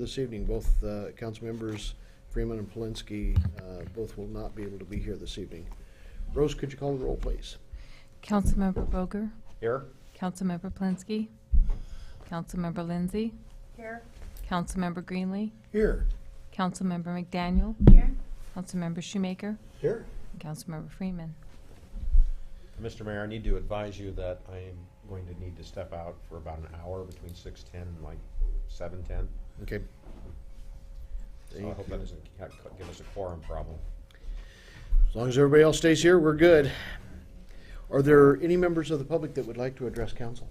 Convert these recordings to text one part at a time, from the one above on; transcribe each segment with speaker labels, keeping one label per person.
Speaker 1: this evening. Both council members Freeman and Polinsky both will not be able to be here this evening. Rose, could you call the roll, please?
Speaker 2: Councilmember Boger.
Speaker 3: Here.
Speaker 2: Councilmember Polinsky. Councilmember Lindsay.
Speaker 4: Here.
Speaker 2: Councilmember Greenlee.
Speaker 1: Here.
Speaker 2: Councilmember McDaniel.
Speaker 4: Here.
Speaker 2: Councilmember Shoemaker.
Speaker 1: Here.
Speaker 2: And Councilmember Freeman.
Speaker 3: Mr. Mayor, I need to advise you that I am going to need to step out for about an hour between 6:10 and like 7:10.
Speaker 1: Okay.
Speaker 3: So I hope that doesn't give us a quorum problem.
Speaker 1: As long as everybody else stays here, we're good. Are there any members of the public that would like to address council?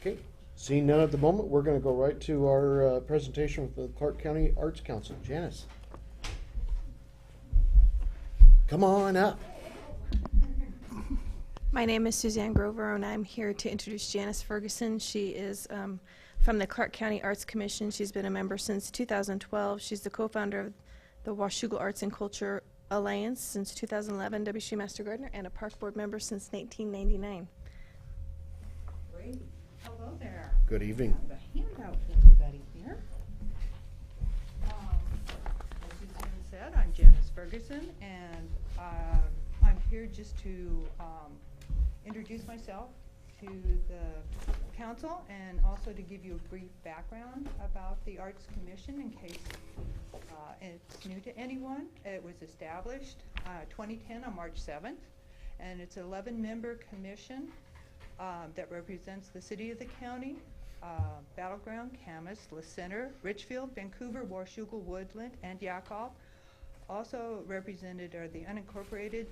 Speaker 1: Okay. Seeing none at the moment, we're going to go right to our presentation with the Clark County Arts Council. Janice. Come on up.
Speaker 4: My name is Suzanne Grover, and I'm here to introduce Janice Ferguson. She is from the Clark County Arts Commission. She's been a member since 2012. She's the co-founder of the Washougal Arts and Culture Alliance since 2011, WSU Master Gardener, and a park board member since 1999.
Speaker 5: Great. Hello there.
Speaker 1: Good evening.
Speaker 5: I have a handout for everybody here. As Suzanne said, I'm Janice Ferguson, and I'm here just to introduce myself to the council and also to give you a brief background about the Arts Commission in case it's new to anyone. It was established 2010 on March 7th, and it's an 11-member commission that represents the city of the county, Battleground, Camas, La Center, Richfield, Vancouver, Washougal, Woodland, and Yakov. Also represented are the unincorporated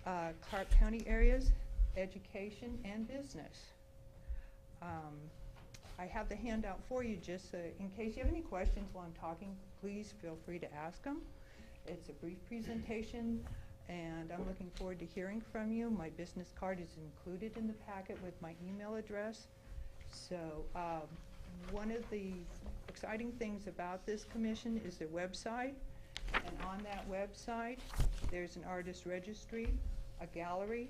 Speaker 5: Clark County areas, education, and business. I have the handout for you just in case you have any questions while I'm talking, please feel free to ask them. It's a brief presentation, and I'm looking forward to hearing from you. My business card is included in the packet with my email address. So one of the exciting things about this commission is their website, and on that website there's an artist registry, a gallery,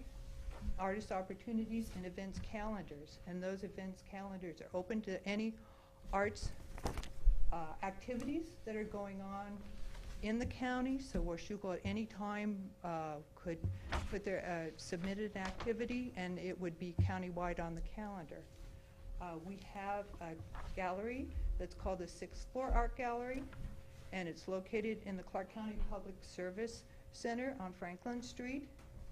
Speaker 5: artist opportunities, and events calendars. And those events calendars are open to any arts activities that are going on in the county. So Washougal at any time could put their submitted an activity, and it would be countywide on the calendar. We have a gallery that's called the 6th Floor Art Gallery, and it's located in the Clark County Public Service Center on Franklin Street.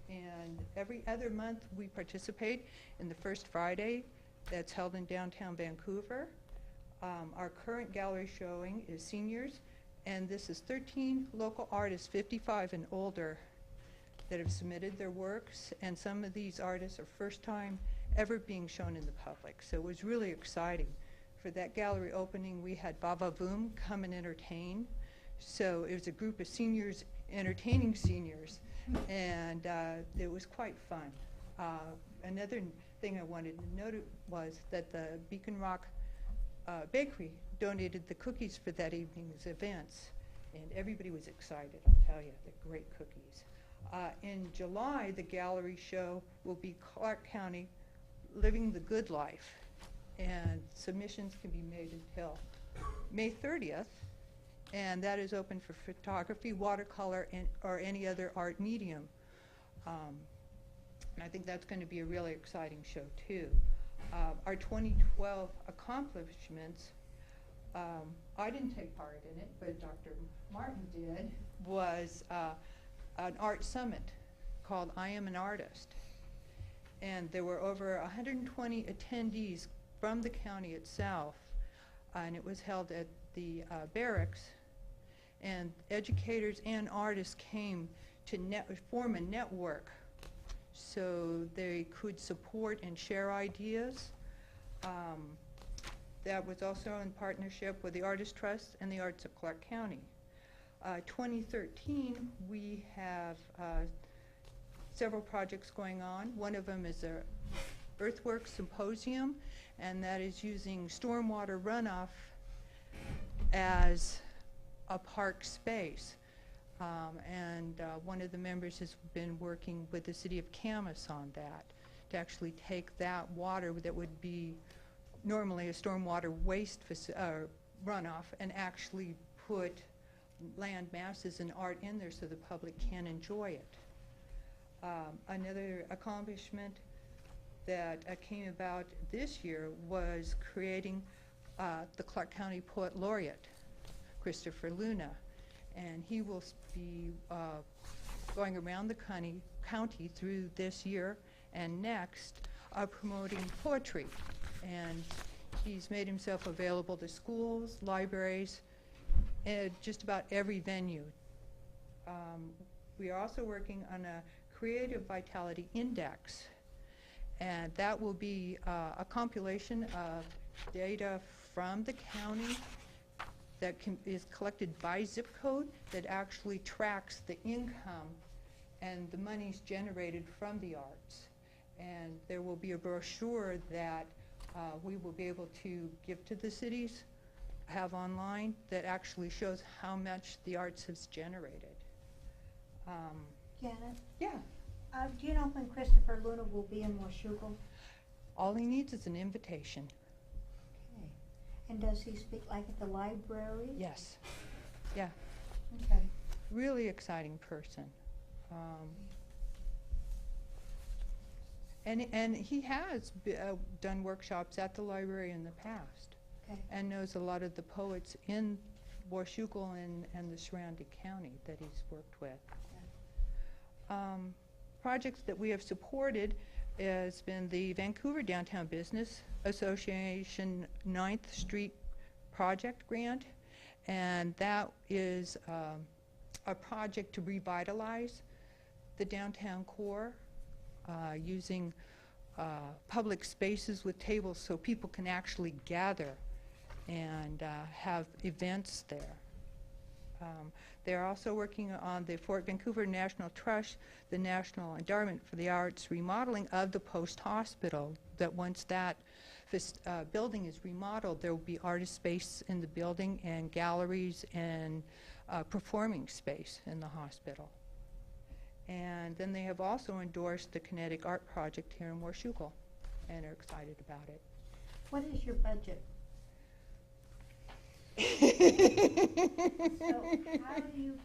Speaker 5: And every other month we participate in the first Friday that's held in downtown Vancouver. Our current gallery showing is seniors, and this is 13 local artists 55 and older that have submitted their works, and some of these artists are first time ever being shown in the public. So it was really exciting. For that gallery opening, we had Baba Boom come and entertain. So it was a group of seniors entertaining seniors, and it was quite fun. Another thing I wanted to note was that the Beacon Rock Bakery donated the cookies for that evening's events, and everybody was excited, I'll tell you, they're great cookies. In July, the gallery show will be Clark County Living the Good Life, and submissions can be made until May 30th, and that is open for photography, watercolor, or any other art medium. And I think that's going to be a really exciting show too. Our 2012 accomplishments, I didn't take part in it, but Dr. Martin did, was an art summit called I Am an Artist. And there were over 120 attendees from the county itself, and it was held at the barracks, and educators and artists came to form a network so they could support and share ideas. That was also in partnership with the Artist Trust and the Arts of Clark County. 2013, we have several projects going on. One of them is a earthwork symposium, and that is using stormwater runoff as a park space. One of the members has been working with the city of Camas on that, to actually take that water that would be normally a stormwater waste runoff and actually put land masses and art in there so the public can enjoy it. Another accomplishment that came about this year was creating the Clark County Poet Laureate, Christopher Luna, and he will be going around the county through this year and next promoting poetry, and he's made himself available to schools, libraries, and just about every venue. We are also working on a Creative Vitality Index, and that will be a compilation of data from the county that is collected by zip code that actually tracks the income and the monies generated from the arts. And there will be a brochure that we will be able to give to the cities, have online, that actually shows how much the arts has generated.
Speaker 6: Janet,
Speaker 5: Yeah,
Speaker 6: do you know when Christopher Luna will be in Washougal?
Speaker 5: all he needs is an invitation.
Speaker 6: Okay. And does he speak like at the library?
Speaker 5: Yes, yeah,
Speaker 6: Okay.
Speaker 5: really exciting person. And he has done workshops at the library in the past
Speaker 6: Okay.
Speaker 5: and knows a lot of the poets in Washougal and the surrounding county that he's worked with. Projects that we have supported has been the Vancouver Downtown Business Association 9th Street Project Grant, and that is a project to revitalize the downtown core using public spaces with tables so people can actually gather and have events there. They're also working on the Fort Vancouver National Trust, the National Endowment for the Arts remodeling of the post hospital, that once that building is remodeled, there will be artist space in the building and galleries and performing space in the hospital. And then they have also endorsed the Kinetic Art Project here in Washougal and are excited about it.
Speaker 6: What is your budget? So how do you?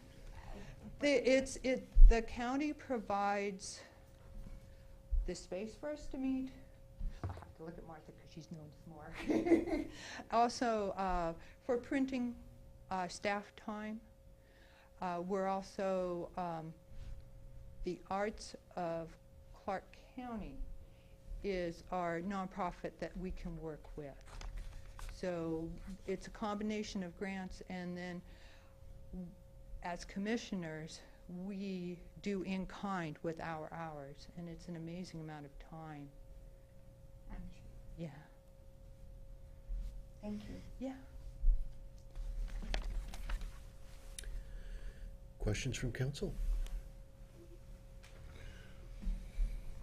Speaker 5: The county provides the space for us to meet. I'll have to look at Martha because she's known more. Also, for printing staff time. We're also, the Arts of Clark County is our nonprofit that we can work with. So it's a combination of grants, and then as commissioners, we do in kind with our hours, and it's an amazing amount of time.
Speaker 6: I'm sure.
Speaker 5: Yeah,
Speaker 6: Thank you.
Speaker 5: yeah.
Speaker 1: Questions from council?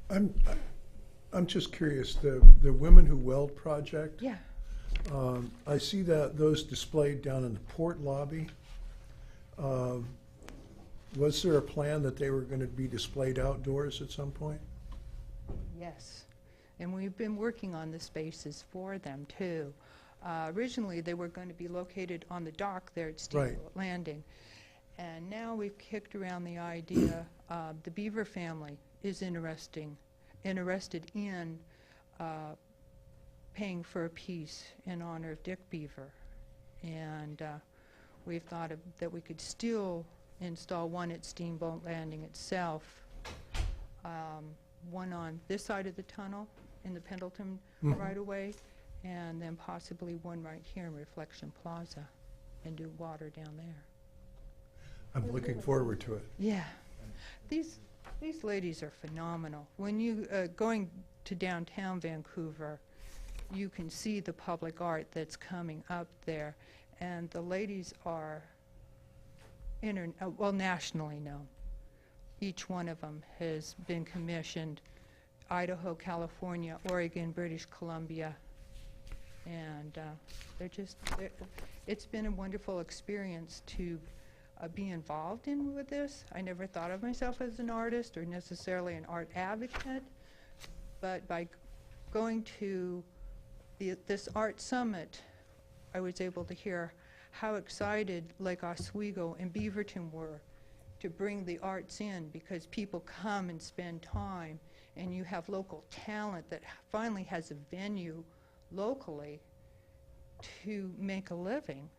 Speaker 7: I'm just curious, the Women Who Weld project,
Speaker 5: Yeah.
Speaker 7: I see that those displayed down in the port lobby. Was there a plan that they were going to be displayed outdoors at some point?
Speaker 5: Yes, and we've been working on the spaces for them too. Originally, they were going to be located on the dock there at Steamboat Landing, and now we've kicked around the idea. The Beaver family is interested in paying for a piece in honor of Dick Beaver, and we've thought that we could still install one at Steamboat Landing itself, one on this side of the tunnel in the Pendleton right-of-way, and then possibly one right here in Reflection Plaza, and do water down there.
Speaker 7: I'm looking forward to it.
Speaker 5: Yeah, these ladies are phenomenal. When you going to downtown Vancouver, you can see the public art that's coming up there, and the ladies are nationally known. Each one of them has been commissioned, Idaho, California, Oregon, British Columbia, and it's been a wonderful experience to be involved with this. I never thought of myself as an artist or necessarily an art advocate, but by going to This art summit, I was able to hear how excited Lake Oswego and Beaverton were to bring the arts in, because people come and spend time, and you have local talent that finally has a venue locally to make a living.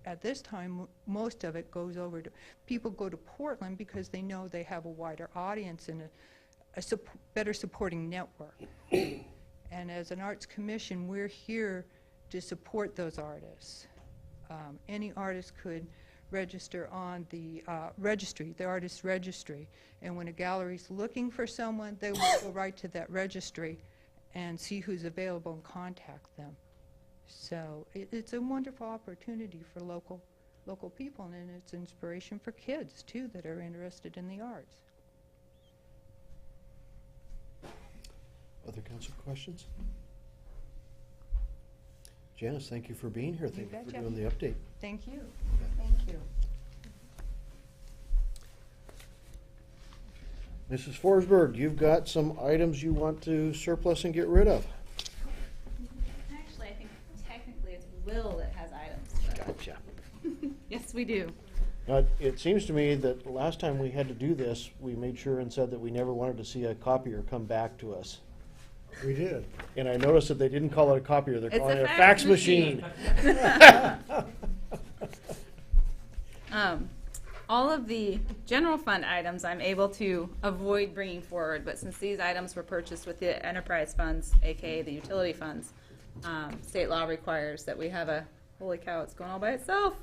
Speaker 5: At this time, most of it goes over to, people go to Portland because they know they have a wider audience and a better supporting network. And as an arts commission, we're here to support those artists. Any artist could register on the registry, the artist registry, and when a gallery's looking for someone, they will go right to that registry and see who's available and contact them. So it's a wonderful opportunity for local people, and it's inspiration for kids too that are interested in the arts.
Speaker 1: Other council questions? Janice, thank you for being here. Thank you for
Speaker 5: betcha.
Speaker 1: doing the update.
Speaker 5: Thank you.
Speaker 6: Thank you.
Speaker 1: Mrs. Forsberg, you've got some items you want to surplus and get rid of.
Speaker 8: Actually, I think technically it's Will that has items. but-
Speaker 1: Gotcha.
Speaker 8: Yes, we do.
Speaker 1: It seems to me that the last time we had to do this, we made sure and said that we never wanted to see a copier come back to us.
Speaker 7: We did.
Speaker 1: And I noticed that they didn't call it a copier, they're
Speaker 8: It's
Speaker 1: calling
Speaker 8: a
Speaker 1: it a
Speaker 8: fax
Speaker 1: fax machine.
Speaker 8: All of the general fund items I'm able to avoid bringing forward, but since these items were purchased with the enterprise funds, AKA the utility funds, state law requires that we have a, holy cow, it's going all by itself,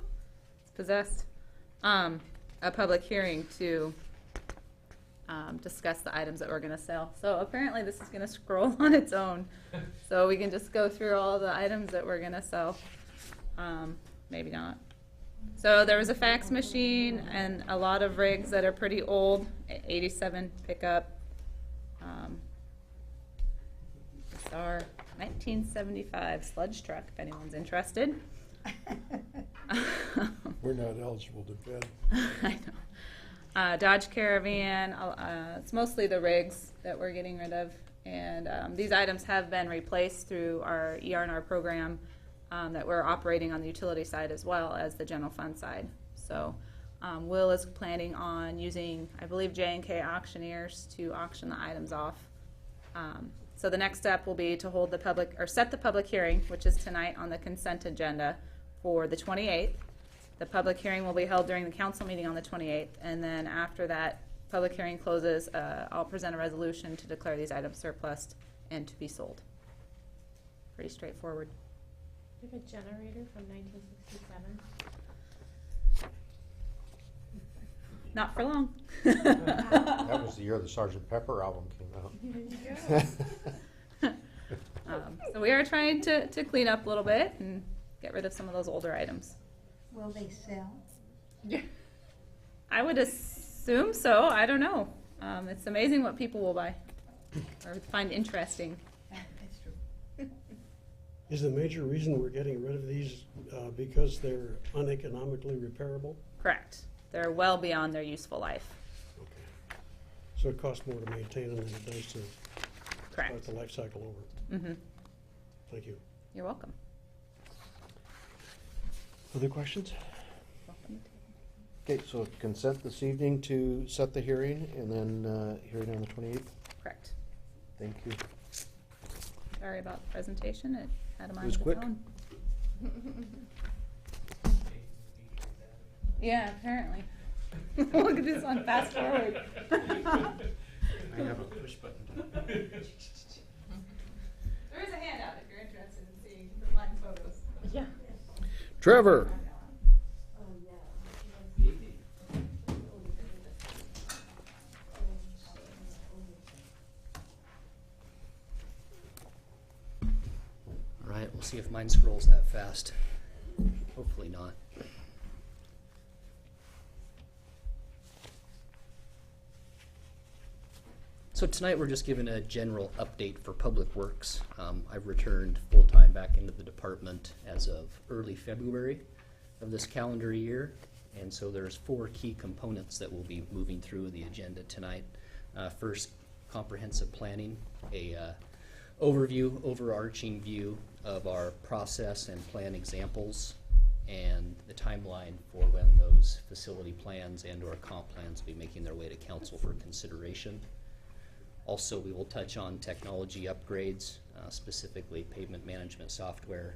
Speaker 8: it's possessed, a public hearing to discuss the items that we're going to sell. So apparently this is going to scroll on its own. So we can just go through all the items that we're going to sell. Maybe not. So there was a fax machine and a lot of rigs that are pretty old, 87 pickup. It's our 1975 sludge truck, if anyone's interested.
Speaker 7: We're not eligible to bid.
Speaker 8: I know. Dodge Caravan, it's mostly the rigs that we're getting rid of. And these items have been replaced through our ER&R program that we're operating on the utility side as well as the general fund side. So Will is planning on using, I believe, J&K auctioneers to auction the items off. So the next step will be to hold the public, or set the public hearing, which is tonight on the consent agenda for the 28th. The public hearing will be held during the council meeting on the 28th, and then after that public hearing closes, I'll present a resolution to declare these items surplus and to be sold. Pretty straightforward.
Speaker 9: Do you have a generator from 1967?
Speaker 8: Not for long.
Speaker 3: That was the year the Sgt. Pepper album came out.
Speaker 8: So we are trying to clean up a little bit and get rid of some of those older items.
Speaker 6: Will they sell?
Speaker 8: I would assume so. I don't know. It's amazing what people will buy or find interesting.
Speaker 6: That's true.
Speaker 10: Is the major reason we're getting rid of these because they're uneconomically repairable?
Speaker 8: Correct. They're well beyond their useful life.
Speaker 10: Okay. So it costs more to maintain them than it does to
Speaker 8: Correct.
Speaker 10: start the life cycle over.
Speaker 8: Mm-hmm.
Speaker 10: Thank you.
Speaker 8: You're welcome.
Speaker 1: Other questions? Okay, so consent this evening to set the hearing and then hearing on the 28th.
Speaker 8: Correct.
Speaker 1: Thank you.
Speaker 8: Sorry about the presentation. It had a mind
Speaker 1: was
Speaker 8: of its
Speaker 1: quick.
Speaker 8: own. Yeah, apparently. Look at this one, fast forward.
Speaker 3: I have a push button.
Speaker 8: There is a handout if you're interested in seeing the line photos.
Speaker 9: Yeah.
Speaker 1: Trevor.
Speaker 11: All right, we'll see if mine scrolls that fast. Hopefully not. So tonight we're just giving a general update for Public Works. I've returned full-time back into the department as of early February of this calendar year. And so there's 4 key components that we'll be moving through the agenda tonight. First, comprehensive planning, a overview, overarching view of our process and plan examples and the timeline for when those facility plans and or comp plans will be making their way to council for consideration. Also, we will touch on technology upgrades, specifically pavement management software,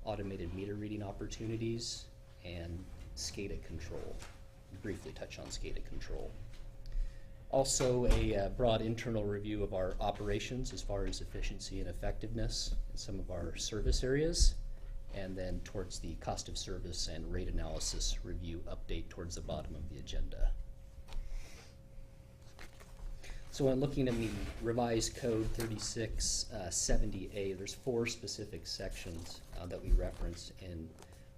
Speaker 11: automated meter reading opportunities, and SCADA control. Briefly touch on SCADA control. Also, a broad internal review of our operations as far as efficiency and effectiveness in some of our service areas, and then towards the cost of service and rate analysis review update towards the bottom of the agenda. So when looking at the revised code 3670A, there's 4 specific sections that we reference in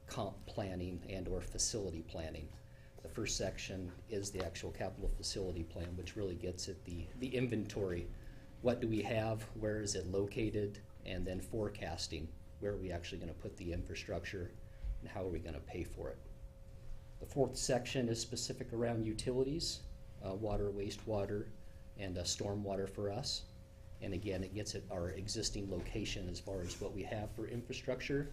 Speaker 11: comp planning and or facility planning. The first section is the actual capital facility plan, which really gets at the inventory. What do we have? Where is it located? And then forecasting. Where are we actually going to put the infrastructure? And how are we going to pay for it? The 4th section is specific around utilities, water, wastewater, and stormwater for us. And again, it gets at our existing location as far as what we have for infrastructure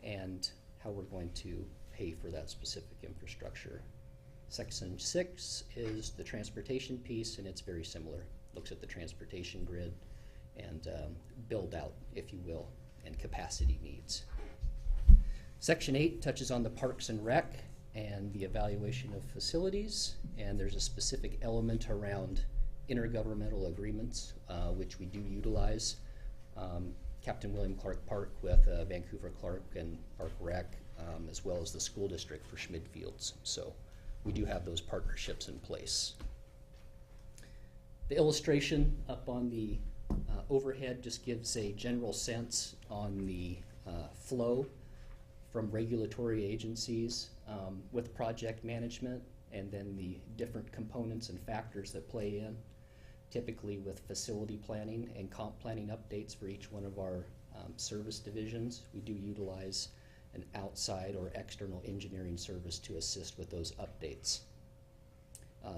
Speaker 11: and how we're going to pay for that specific infrastructure. Section 6 is the transportation piece, and it's very similar. Looks at the transportation grid and build out, if you will, and capacity needs. Section 8 touches on the parks and rec and the evaluation of facilities, and there's a specific element around intergovernmental agreements, which we do utilize. Captain William Clark Park with Vancouver Clark and Park Rec, as well as the school district for Schmid Fields. So we do have those partnerships in place. The illustration up on the overhead just gives a general sense on the flow from regulatory agencies with project management, and then the different components and factors that play in, typically with facility planning and comp planning updates for each one of our service divisions. We do utilize an outside or external engineering service to assist with those updates.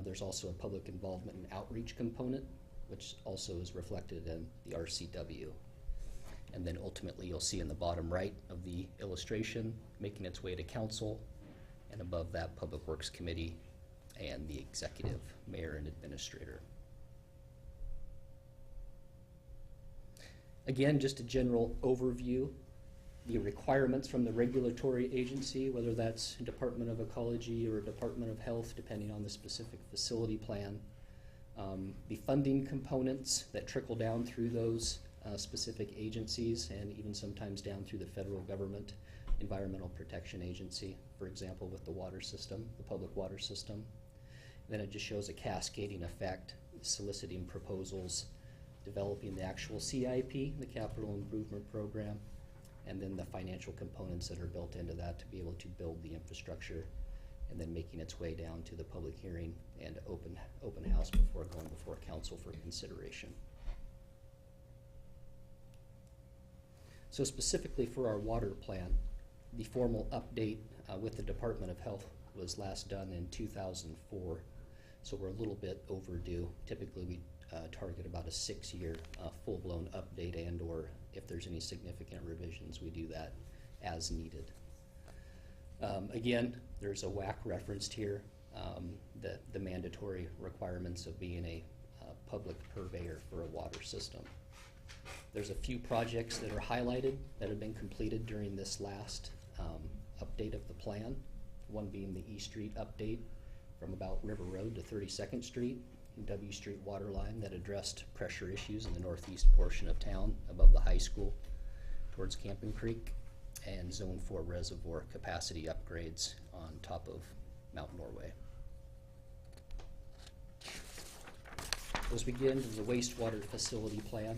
Speaker 11: There's also a public involvement and outreach component, which also is reflected in the RCW. And then ultimately you'll see in the bottom right of the illustration making its way to council, and above that Public Works Committee and the executive, mayor and administrator. Again, just a general overview. The requirements from the regulatory agency, whether that's Department of Ecology or Department of Health, depending on the specific facility plan. The funding components that trickle down through those specific agencies, and even sometimes down through the federal government, Environmental Protection Agency, for example, with the water system, the public water system. Then it just shows a cascading effect, soliciting proposals, developing the actual CIP, the Capital Improvement Program, and then the financial components that are built into that to be able to build the infrastructure, and then making its way down to the public hearing and open house before going before council for consideration. So specifically for our water plan, the formal update with the Department of Health was last done in 2004, so we're a little bit overdue. Typically we target about a 6-year full-blown update, and or if there's any significant revisions, we do that as needed. Again, there's a WAC referenced here, the mandatory requirements of being a public purveyor for a water system. There's a few projects that are highlighted that have been completed during this last update of the plan, one being the E Street update from about River Road to 32nd Street, and W Street water line that addressed pressure issues in the northeast portion of town above the high school towards Camping Creek, and Zone 4 reservoir capacity upgrades on top of Mount Norway. As we get into the wastewater facility plan,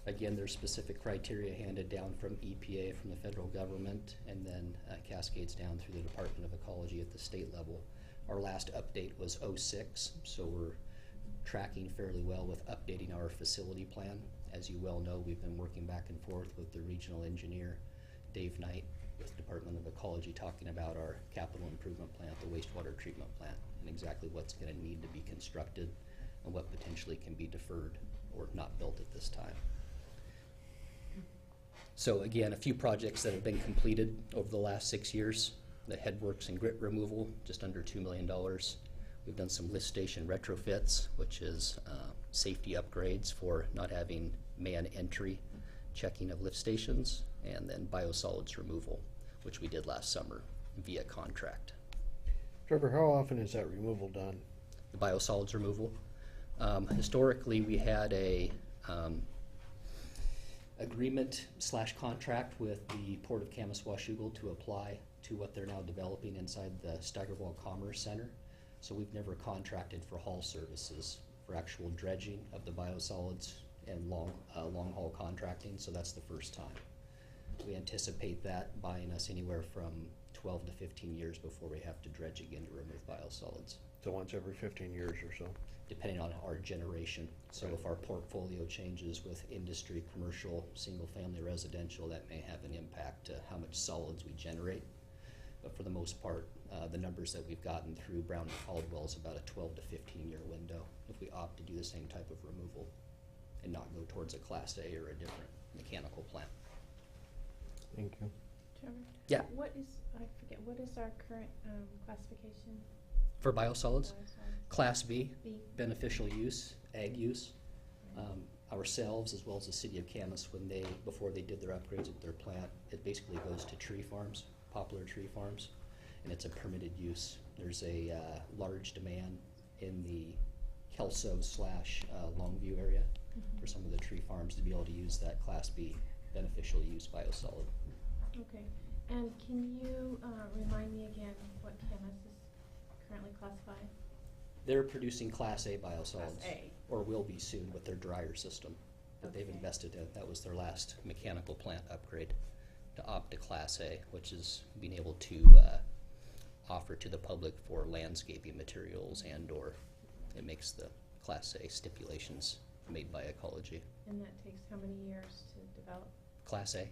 Speaker 11: again, there's specific criteria handed down from EPA, from the federal government, and then cascades down through the Department of Ecology at the state level. Our last update was 06, so we're tracking fairly well with updating our facility plan. As you well know, we've been working back and forth with the regional engineer, Dave Knight, with Department of Ecology, talking about our capital improvement plan at the wastewater treatment plant and exactly what's going to need to be constructed and what potentially can be deferred or not built at this time. So again, a few projects that have been completed over the last 6 years. The headworks and grit removal, just under $2 million. We've done some lift station retrofits, which is safety upgrades for not having man entry checking of lift stations, and then biosolids removal, which we did last summer via contract.
Speaker 1: Trevor, how often is that removal done?
Speaker 11: The biosolids removal. Historically, we had a agreement / contract with the Port of Kamas-Washougal to apply to what they're now developing inside the Steigerwald Commerce Center. So we've never contracted for haul services for actual dredging of the biosolids and long haul contracting, so that's the first time. We anticipate that buying us anywhere from 12 to 15 years before we have to dredge again to remove biosolids.
Speaker 1: So once every 15 years or so?
Speaker 11: Depending on our generation. So if our portfolio changes with industry, commercial, single-family residential, that may have an impact to how much solids we generate. But for the most part, the numbers that we've gotten through Brown and Caldwell is about a 12 to 15-year window if we opt to do the same type of removal and not go towards a Class A or a different mechanical plant.
Speaker 1: Thank you.
Speaker 9: Trevor?
Speaker 11: Yeah.
Speaker 9: What is, I forget, what is our current classification?
Speaker 11: For biosolids,
Speaker 9: Biosolids.
Speaker 11: Class B,
Speaker 9: B.
Speaker 11: beneficial use, ag use. Ourselves, as well as the city of Camas, before they did their upgrades at their plant, it basically goes to tree farms, poplar tree farms, and it's a permitted use. There's a large demand in the Kelso / Longview area for some of the tree farms to be able to use that Class B beneficial use biosolid.
Speaker 9: Okay. And can you remind me again what Camas is currently classified?
Speaker 11: They're producing Class A biosolids.
Speaker 9: Class A.
Speaker 11: Or will be soon with their dryer system that they've
Speaker 9: Okay.
Speaker 11: invested in. That was their last mechanical plant upgrade to opt to Class A, which is being able to offer to the public for landscaping materials and/or it makes the Class A stipulations made by ecology.
Speaker 9: And that takes how many years to develop?
Speaker 11: Class A.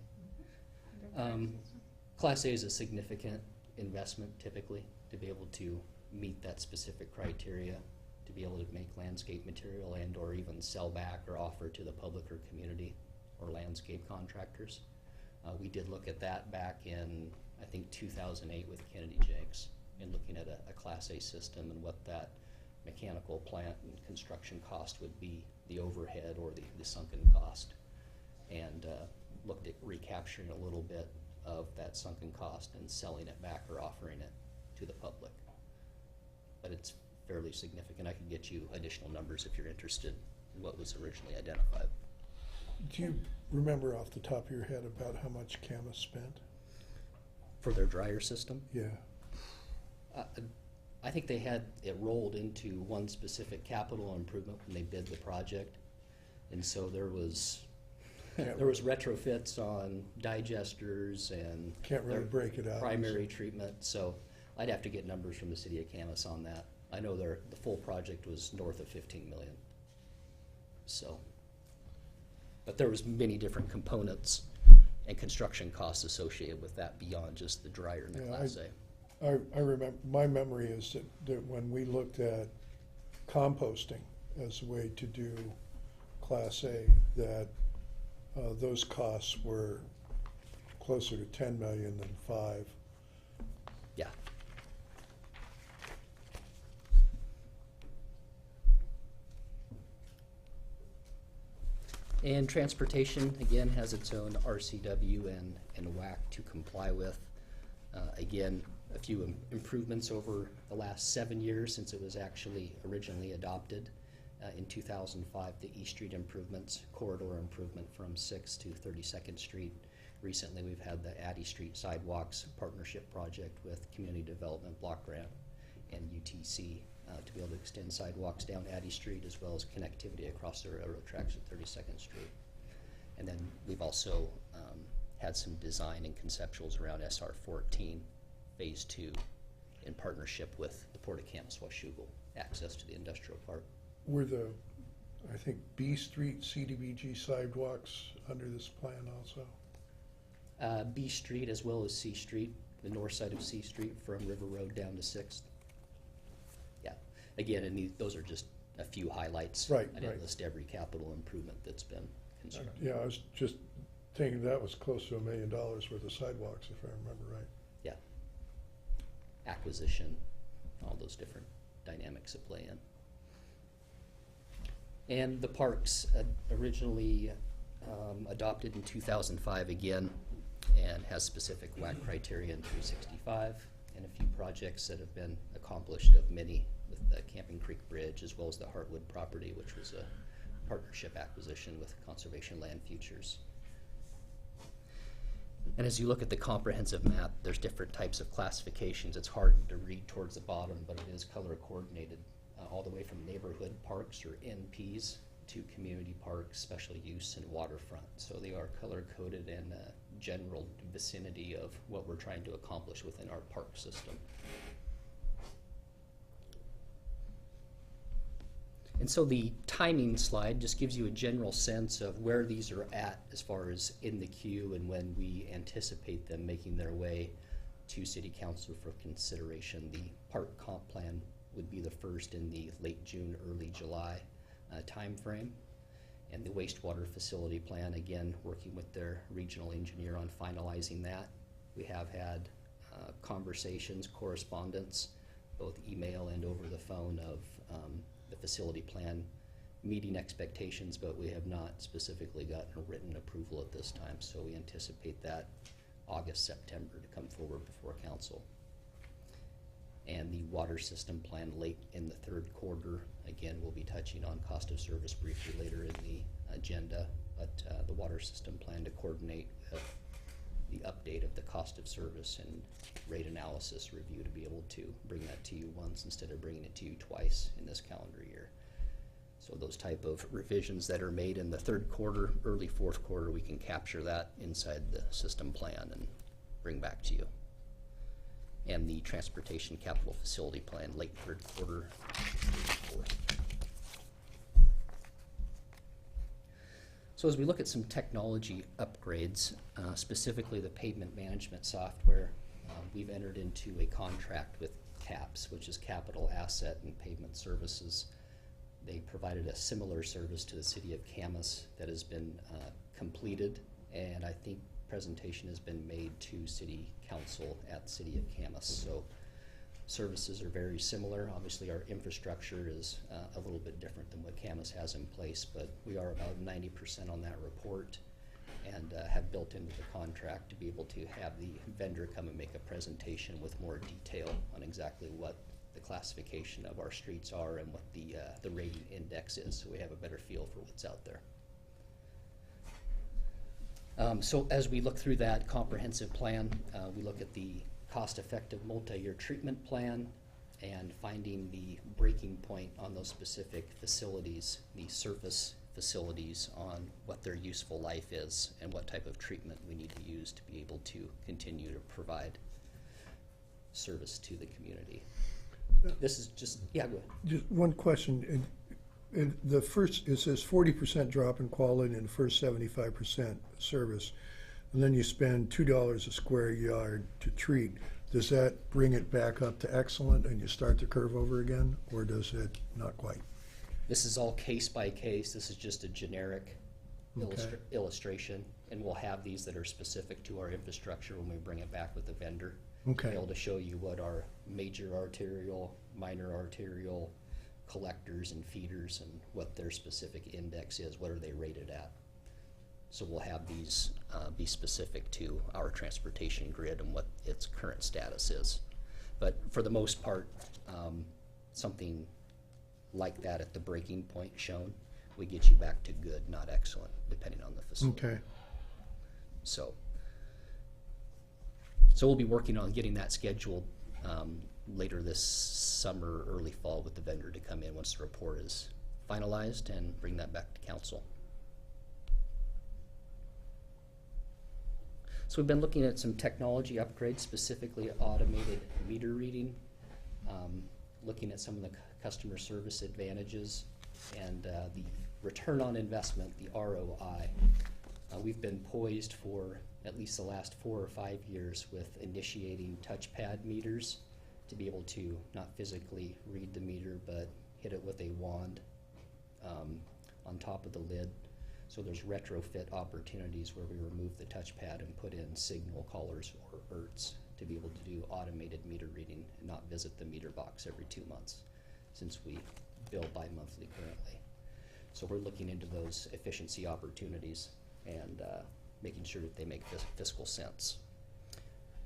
Speaker 9: Under the system?
Speaker 11: Class A is a significant investment typically to be able to meet that specific criteria, to be able to make landscape material and/or even sell back or offer to the public or community or landscape contractors. We did look at that back in, I think, 2008 with Kennedy Jenks and looking at a Class A system and what that mechanical plant and construction cost would be, the overhead or the sunken cost, and looked at recapturing a little bit of that sunken cost and selling it back or offering it to the public. But it's fairly significant. I can get you additional numbers if you're interested in what was originally identified.
Speaker 7: Do you remember off the top of your head about how much Camas spent?
Speaker 11: For their dryer system,
Speaker 7: Yeah.
Speaker 11: I think they had it rolled into one specific capital improvement when they bid the project. And so there was retrofits on digesters and
Speaker 7: Can't really
Speaker 11: their
Speaker 7: break it out.
Speaker 11: primary treatment. So I'd have to get numbers from the city of Camas on that. I know the full project was north of 15 million. So, but there was many different components and construction costs associated with that beyond just the dryer and the
Speaker 7: Yeah,
Speaker 11: Class A.
Speaker 7: I remember, my memory is that when we looked at composting as a way to do Class A, that those costs were closer to 10 million than 5.
Speaker 11: Yeah. And transportation, again, has its own RCW and WAC to comply with. Again, a few improvements over the last 7 years since it was actually originally adopted. In 2005, the East Street improvements, corridor improvement from 6th to 32nd Street. Recently, we've had the Addie Street Sidewalks Partnership Project with Community Development Block Grant and UTC to be able to extend sidewalks down Addie Street as well as connectivity across the railroad tracks at 32nd Street. And then we've also had some design and conceptuals around SR 14, Phase 2, in partnership with the Port of Kamas-Washougal, access to the industrial park.
Speaker 7: Were the, I think, B Street CDBG sidewalks under this plan also?
Speaker 11: B Street as well as C Street, the north side of C Street from River Road down to 6th. Yeah, again, and those are just a few highlights.
Speaker 7: Right,
Speaker 11: I didn't
Speaker 7: right.
Speaker 11: list every capital improvement that's been constructed.
Speaker 7: Yeah, I was just thinking that was close to $1 million worth of sidewalks, if I remember right.
Speaker 11: Yeah. Acquisition, all those different dynamics that play in. And the parks originally adopted in 2005 again, and has specific WAC criteria in 365, and a few projects that have been accomplished of many with the Camping Creek Bridge, as well as the Heartwood property, which was a partnership acquisition with Conservation Land Futures. And as you look at the comprehensive map, there's different types of classifications. It's hard to read towards the bottom, but it is color coordinated all the way from neighborhood parks, or NPs, to community parks, special use, and waterfront. So they are color coded in a general vicinity of what we're trying to accomplish within our park system. And so the timing slide just gives you a general sense of where these are at as far as in the queue and when we anticipate them making their way to City Council for consideration. The park comp plan would be the first in the late June, early July timeframe. And the wastewater facility plan, again, working with their regional engineer on finalizing that. We have had conversations, correspondence, both email and over the phone, of the facility plan meeting expectations, but we have not specifically gotten a written approval at this time. So we anticipate that August, September to come forward before council. And the water system plan late in the third quarter. Again, we'll be touching on cost of service briefly later in the agenda, but the water system plan to coordinate the update of the cost of service and rate analysis review to be able to bring that to you once instead of bringing it to you twice in this calendar year. So those type of revisions that are made in the third quarter, early fourth quarter, we can capture that inside the system plan and bring back to you. And the transportation capital facility plan, late third quarter, fourth. So as we look at some technology upgrades, specifically the pavement management software, we've entered into a contract with CAPS, which is Capital Asset and Pavement Services. They provided a similar service to the city of Camas that has been completed, and I think presentation has been made to City Council at the city of Camas. So services are very similar. Obviously our infrastructure is a little bit different than what Camas has in place, but we are about 90% on that report, and have built into the contract to be able to have the vendor come and make a presentation with more detail on exactly what the classification of our streets are and what the rating index is, so we have a better feel for what's out there. So as we look through that comprehensive plan, we look at the cost-effective multi-year treatment plan and finding the breaking point on those specific facilities, the surface facilities, on what their useful life is and what type of treatment we need to use to be able to continue to provide service to the community. This is just, yeah, go ahead.
Speaker 7: Just one question. In the first, it says 40% drop in quality in the first 75% service, and then you spend $2 a square yard to treat. Does that bring it back up to excellent and you start the curve over again, or does it not quite?
Speaker 11: This is all case by case. This is just a generic illustration, and we'll have these that are specific to our infrastructure when we bring it back with the vendor.
Speaker 7: Okay.
Speaker 11: Be able to show you what our major arterial, minor arterial collectors and feeders and what their specific index is, what are they rated at. So we'll have these be specific to our transportation grid and what its current status is. But for the most part, something like that at the breaking point shown, we get you back to good, not excellent, depending on the facility.
Speaker 7: Okay.
Speaker 11: So we'll be working on getting that scheduled later this summer, early fall, with the vendor to come in once the report is finalized and bring that back to council. So we've been looking at some technology upgrades, specifically automated meter reading, looking at some of the customer service advantages and the return on investment, the ROI. We've been poised for at least the last 4 or 5 years with initiating touchpad meters to be able to not physically read the meter, but hit it with a wand on top of the lid So there's retrofit opportunities where we remove the touchpad and put in signal callers or ERTs to be able to do automated meter reading and not visit the meter box every 2 months, since we bill bi-monthly currently. So we're looking into those efficiency opportunities and making sure that they make fiscal sense.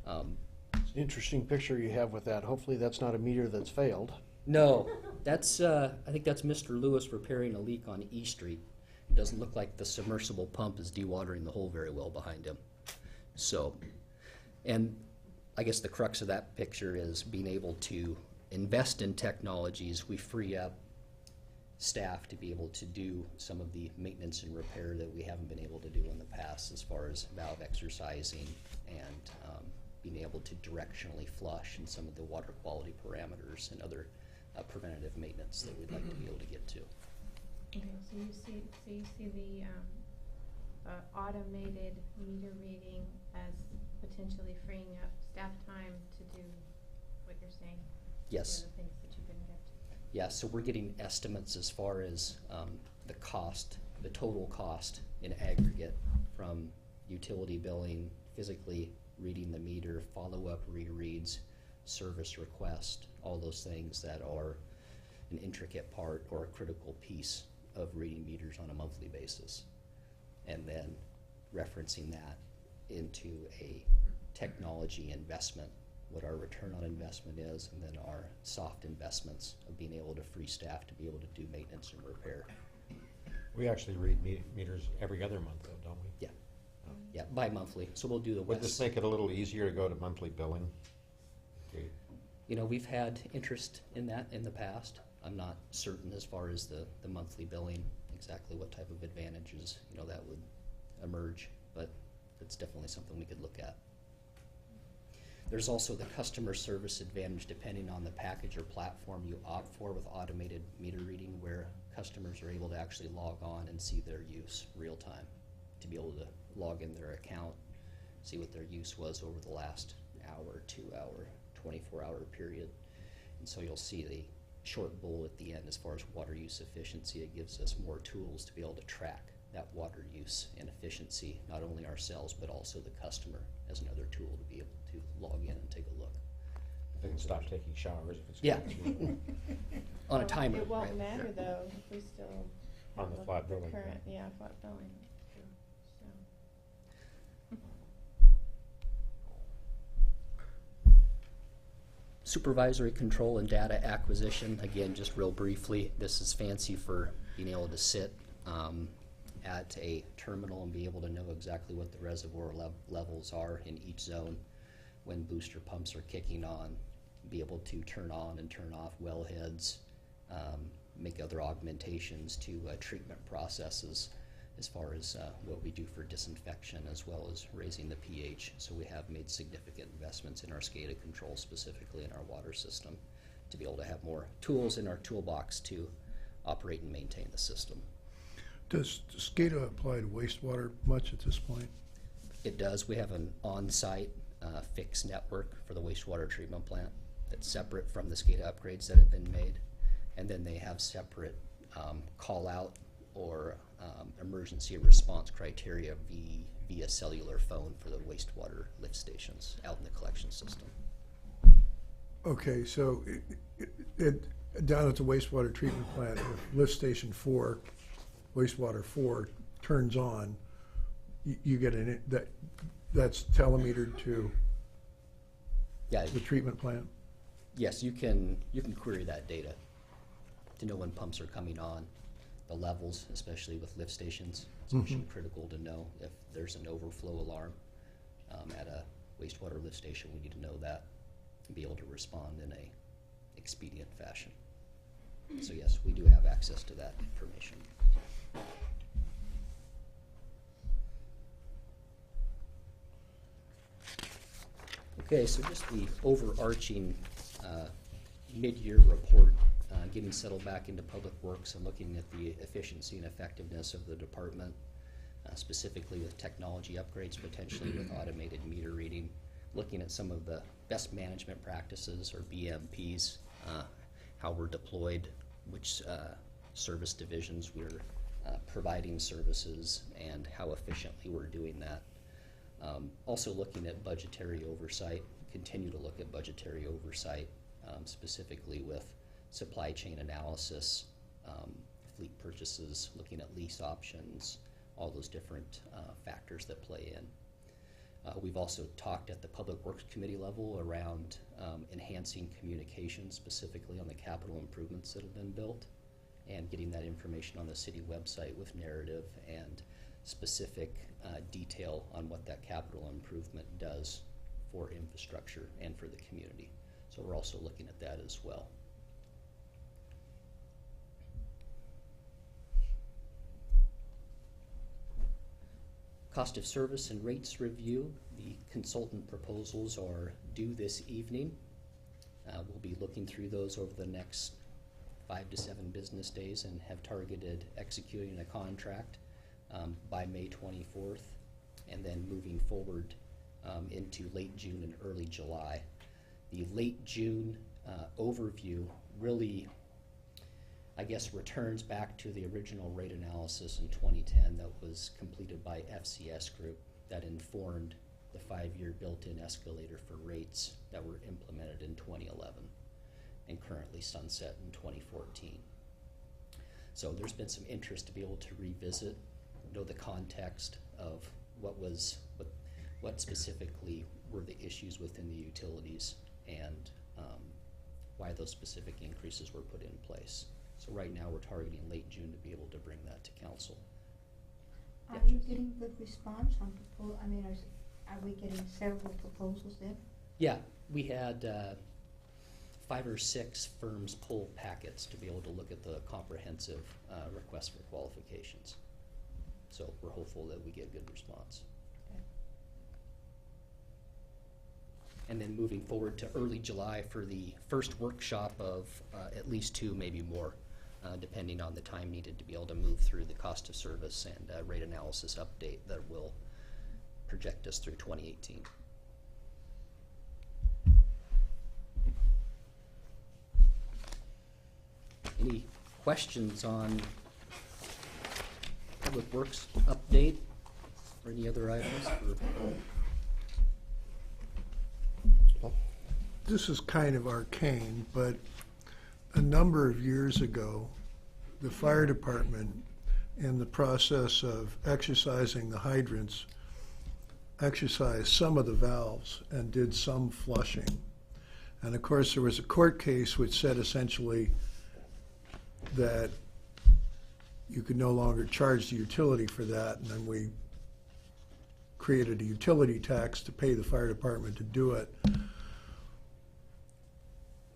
Speaker 1: It's an interesting picture you have with that. Hopefully that's not a meter that's failed.
Speaker 11: No, that's I think that's Mr. Lewis repairing a leak on E Street. It doesn't look like the submersible pump is dewatering the hole very well behind him. So, and I guess the crux of that picture is being able to invest in technologies. We free up staff to be able to do some of the maintenance and repair that we haven't been able to do in the past, as far as valve exercising and being able to directionally flush and some of the water quality parameters and other preventative maintenance that we'd like to be able to get to.
Speaker 9: Okay, so you see the automated meter reading as potentially freeing up staff time to do what you're saying?
Speaker 11: Yes.
Speaker 9: The other things that you couldn't get to.
Speaker 11: Yeah, so we're getting estimates as far as the cost, the total cost in aggregate from utility billing, physically reading the meter, follow-up rereads, service request, all those things that are an intricate part or a critical piece of reading meters on a monthly basis. And then referencing that into a technology investment, what our return on investment is, and then our soft investments of being able to free staff to be able to do maintenance and repair.
Speaker 3: We actually read meters every other month, though, don't we?
Speaker 11: Yeah. Yeah, bi-monthly. So we'll do the
Speaker 3: Would this make it a little easier to go to monthly billing? Okay.
Speaker 11: You know, we've had interest in that in the past. I'm not certain as far as the monthly billing, exactly what type of advantages, you know, that would emerge, but it's definitely something we could look at. There's also the customer service advantage depending on the package or platform you opt for with automated meter reading, where customers are able to actually log on and see their use real time, to be able to log in their account, see what their use was over the last hour, 2 hour, 24-hour period. And so you'll see the short bullet at the end as far as water use efficiency. It gives us more tools to be able to track that water use and efficiency, not only ourselves but also the customer, as another tool to be able to log in and take a look.
Speaker 3: They can stop taking showers if it's
Speaker 11: Yeah.
Speaker 3: going through.
Speaker 11: On a timer.
Speaker 9: It won't
Speaker 11: right?
Speaker 9: matter though, if we still
Speaker 3: On
Speaker 9: have
Speaker 3: the flat
Speaker 9: the
Speaker 3: billing.
Speaker 9: current, yeah, flat billing. So.
Speaker 11: Supervisory control and data acquisition, again, just real briefly, this is fancy for being able to sit at a terminal and be able to know exactly what the reservoir levels are in each zone when booster pumps are kicking on, be able to turn on and turn off wellheads, make other augmentations to treatment processes as far as what we do for disinfection, as well as raising the pH. So we have made significant investments in our SCADA control, specifically in our water system, to be able to have more tools in our toolbox to operate and maintain the system.
Speaker 7: Does SCADA apply to wastewater much at this point?
Speaker 11: It does. We have an on-site fixed network for the wastewater treatment plant that's separate from the SCADA upgrades that have been made. And then they have separate call-out or emergency response criteria via cellular phone for the wastewater lift stations out in the collection system.
Speaker 7: Okay, so down at the wastewater treatment plant, if lift station 4, wastewater 4 turns on, you get that's telemetered to
Speaker 11: Yeah.
Speaker 7: the treatment plant?
Speaker 11: Yes, you can query that data to know when pumps are coming on, the levels, especially with lift stations. It's mission critical to know if there's an overflow alarm at a wastewater lift station. We need to know that and be able to respond in a expedient fashion. So yes, we do have access to that information. Okay, so just the overarching mid-year report, getting settled back into public works and looking at the efficiency and effectiveness of the department, specifically with technology upgrades, potentially with automated meter reading, looking at some of the best management practices or BMPs, how we're deployed, which service divisions we're providing services and how efficiently we're doing that. Also looking at budgetary oversight, continue to look at budgetary oversight, specifically with supply chain analysis, fleet purchases, looking at lease options, all those different factors that play in. We've also talked at the Public Works Committee level around enhancing communication, specifically on the capital improvements that have been built, and getting that information on the city website with narrative and specific detail on what that capital improvement does for infrastructure and for the community. So we're also looking at that as well. Cost of service and rates review. The consultant proposals are due this evening. We'll be looking through those over the next 5 to 7 business days and have targeted executing a contract by May 24th, and then moving forward into late June and early July. The late June overview really, I guess, returns back to the original rate analysis in 2010 that was completed by FCS Group that informed the 5-year built-in escalator for rates that were implemented in 2011 and currently sunset in 2014. So there's been some interest to be able to revisit, know the context of what specifically were the issues within the utilities and why those specific increases were put in place. So right now we're targeting late June to be able to bring that to council.
Speaker 6: Are
Speaker 11: Yeah,
Speaker 6: you
Speaker 11: Jess.
Speaker 6: getting good response on are we getting several proposals in?
Speaker 11: Yeah, we had 5 or 6 firms pull packets to be able to look at the comprehensive request for qualifications. So we're hopeful that we get good response.
Speaker 6: Okay.
Speaker 11: And then moving forward to early July for the first workshop of at least 2, maybe more, depending on the time needed to be able to move through the cost of service and rate analysis update that will project us through 2018. Any questions on Public Works update or any other items?
Speaker 7: This is kind of arcane, but a number of years ago, the fire department, in the process of exercising the hydrants, exercised some of the valves and did some flushing. And of course, there was a court case which said essentially that you could no longer charge the utility for that, and then we created a utility tax to pay the fire department to do it.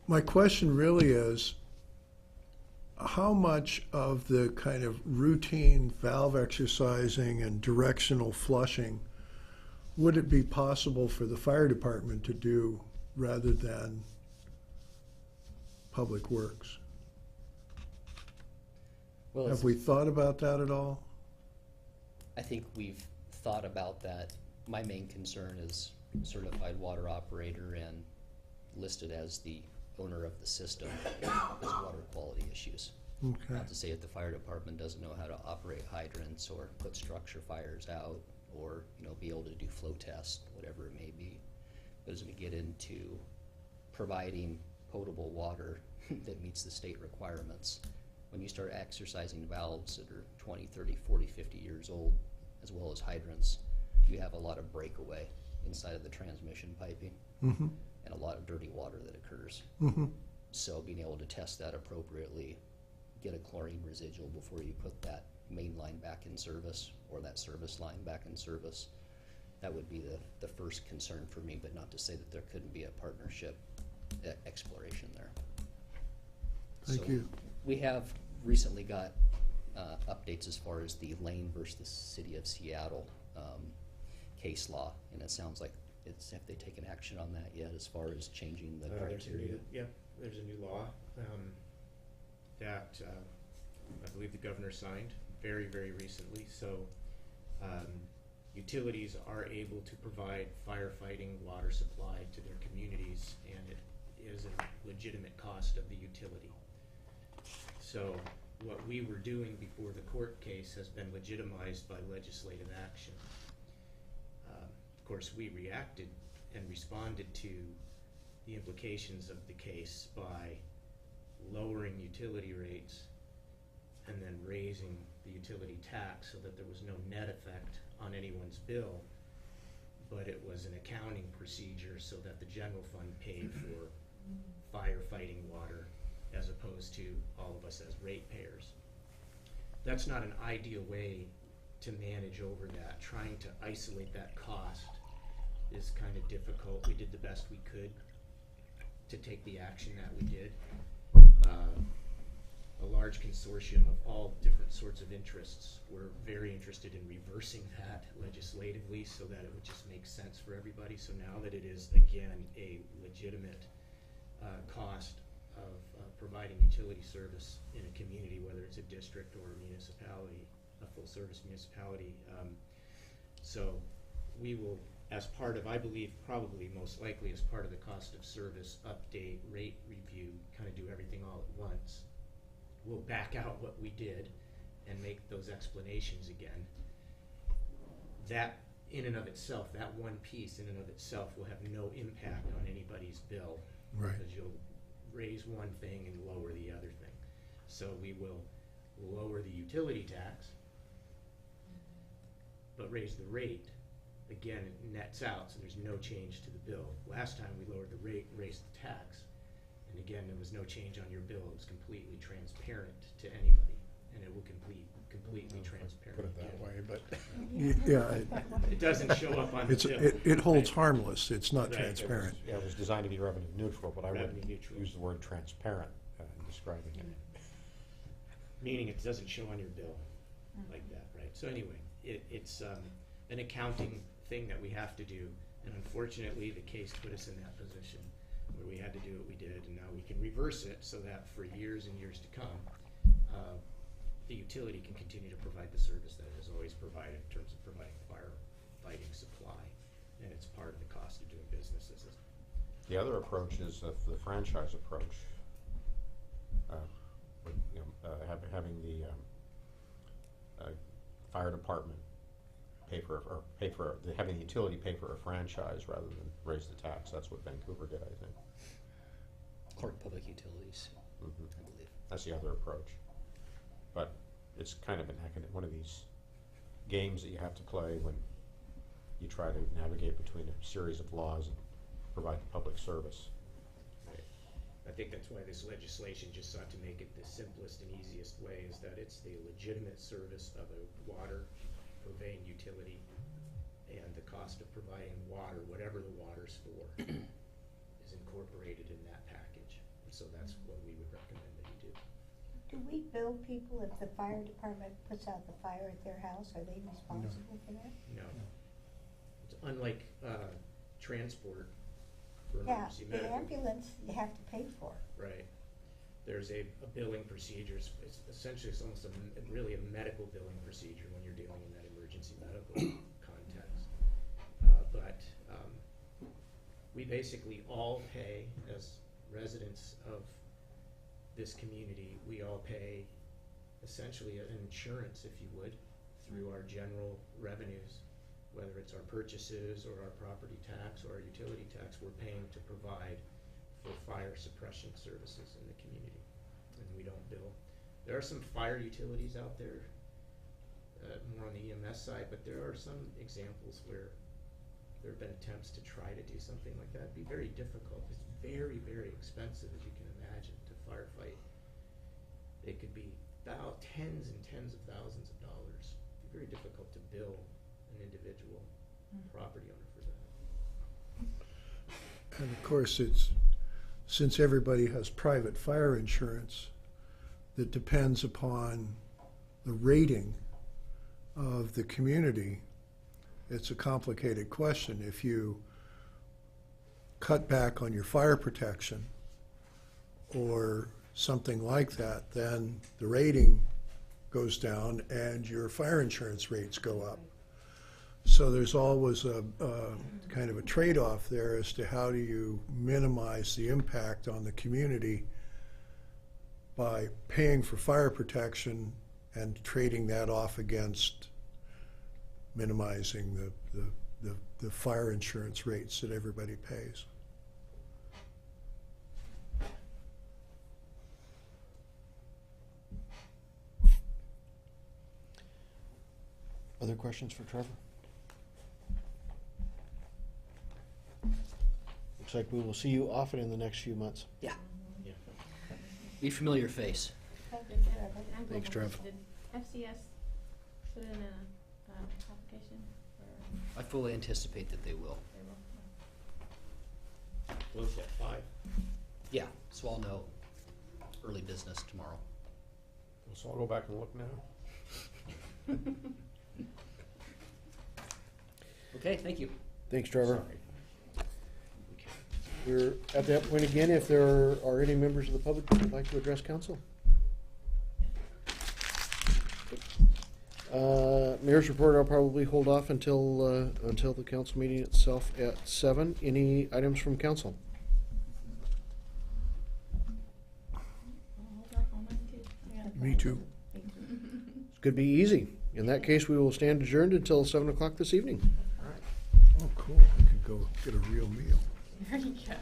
Speaker 7: My question really is, how much of the kind of routine valve exercising and directional flushing would it be possible for the fire department to do rather than Public Works?
Speaker 11: Well,
Speaker 7: Have we thought about that at all?
Speaker 11: I think we've thought about that. My main concern is certified water operator and listed as the owner of the system is water quality issues.
Speaker 7: Okay.
Speaker 11: Not to say that the fire department doesn't know how to operate hydrants or put structure fires out or be able to do flow tests, whatever it may be. But as we get into providing potable water that meets the state requirements, when you start exercising valves that are 20, 30, 40, 50 years old, as well as hydrants, you have a lot of breakaway inside of the transmission piping and a lot of dirty water that occurs. So being able to test that appropriately, get a chlorine residual before you put that main line back in service or that service line back in service, that would be the first concern for me, but not to say that there couldn't be a partnership exploration there.
Speaker 7: Thank you.
Speaker 11: We have recently got updates as far as the Lane versus the City of Seattle case law, and it sounds like have they taken action on that yet as far as changing the criteria?
Speaker 12: There's a new law that I believe the governor signed very, very recently. So utilities are able to provide firefighting water supply to their communities, and it is a legitimate cost of the utility. So what we were doing before the court case has been legitimized by legislative action. Of course, we reacted and responded to the implications of the case by lowering utility rates and then raising the utility tax so that there was no net effect on anyone's bill, but it was an accounting procedure so that the general fund paid for firefighting water as opposed to all of us as ratepayers. That's not an ideal way to manage over that. Trying to isolate that cost is kind of difficult. We did the best we could to take the action that we did. A large consortium of all different sorts of interests were very interested in reversing that legislatively so that it would just make sense for everybody. So now that it is, again, a legitimate cost of providing utility service in a community, whether it's a district or a municipality, a full-service municipality. So we will, as part of, I believe, probably most likely as part of the cost of service update rate review, kind of do everything all at once. We'll back out what we did and make those explanations again. That in and of itself, that one piece in and of itself will have no impact on anybody's bill.
Speaker 7: Right.
Speaker 12: Because you'll raise one thing and lower the other thing. So we will lower the utility tax, but raise the rate. Again, it nets out, so there's no change to the bill. Last time we lowered the rate and raised the tax, and again, there was no change on your bill. It was completely transparent to anybody, and it will completely transparent.
Speaker 1: Put it that way, but.
Speaker 7: Yeah,
Speaker 12: It doesn't show up on the
Speaker 7: it's,
Speaker 12: bill.
Speaker 7: it holds harmless, it's not
Speaker 12: Right.
Speaker 7: transparent.
Speaker 3: It was designed to be revenue neutral, but I wouldn't
Speaker 12: Revenue neutral.
Speaker 3: use the word transparent in describing it.
Speaker 12: Meaning it doesn't show on your bill like that, right? So anyway, it's an accounting thing that we have to do, and unfortunately, the case put us in that position where we had to do what we did, and now we can reverse it so that for years and years to come, the utility can continue to provide the service that it has always provided in terms of providing firefighting supply, and it's part of the cost of doing business.
Speaker 3: The other approach is the franchise approach, having the fire department having the utility pay for a franchise rather than raise the tax. That's what Vancouver did, I think.
Speaker 11: Clark Public Utilities, I believe.
Speaker 3: That's the other approach. But it's kind of one of these games that you have to play when you try to navigate between a series of laws and provide public service.
Speaker 12: Right. I think that's why this legislation just sought to make it the simplest and easiest way, is that it's the legitimate service of a water purveying utility, and the cost of providing water, whatever the water's for, is incorporated in that package. And so that's what we would recommend that you do.
Speaker 6: Do we bill people if the fire department puts out the fire at their house? Are they responsible for that?
Speaker 12: No. It's unlike transport for
Speaker 6: Yeah,
Speaker 12: emergency
Speaker 6: the
Speaker 12: medical.
Speaker 6: ambulance you have to pay for.
Speaker 12: Right. There's a billing procedure. It's essentially, it's almost really a medical billing procedure when you're dealing in that emergency medical context. But we basically all pay, as residents of this community, we all pay essentially an insurance, if you would, through our general revenues, whether it's our purchases or our property tax or our utility tax. We're paying to provide for fire suppression services in the community, and we don't bill. There are some fire utilities out there, more on the EMS side, but there are some examples where there have been attempts to try to do something like that. It'd be very difficult. It's very, very expensive, as you can imagine, to firefight. It could be tens and tens of thousands of dollars. It'd be very difficult to bill an individual property owner for that.
Speaker 7: And of course, since everybody has private fire insurance, that depends upon the rating of the community. It's a complicated question. If you cut back on your fire protection or something like that, then the rating goes down and your fire insurance rates go up. So there's always a kind of a trade-off there as to how do you minimize the impact on the community by paying for fire protection and trading that off against minimizing the fire insurance rates that everybody pays.
Speaker 1: Other questions for Trevor? Looks like we will see you often in the next few months.
Speaker 11: Yeah.
Speaker 12: Yeah.
Speaker 11: Be familiar face.
Speaker 6: Thank you, Trevor.
Speaker 9: I'm
Speaker 1: Thanks,
Speaker 9: global.
Speaker 1: Trev.
Speaker 9: Did FCS put in a application for,
Speaker 11: I fully anticipate that they will.
Speaker 9: they will?
Speaker 12: Close at 5.
Speaker 11: Yeah, so I'll know early business tomorrow.
Speaker 3: So I'll go back and look now.
Speaker 11: Okay, thank you.
Speaker 1: Thanks, Trevor.
Speaker 3: Sorry.
Speaker 1: We're at that point again, if there are any members of the public who would like to address council. Mayor's report, I'll probably hold off until the council meeting itself at 7. Any items from council?
Speaker 9: I'll hold off on mine too.
Speaker 7: Me too.
Speaker 1: It could be easy. In that case, we will stand adjourned until 7 o'clock this evening.
Speaker 7: Oh, cool. I could go get a real meal.
Speaker 9: There you go.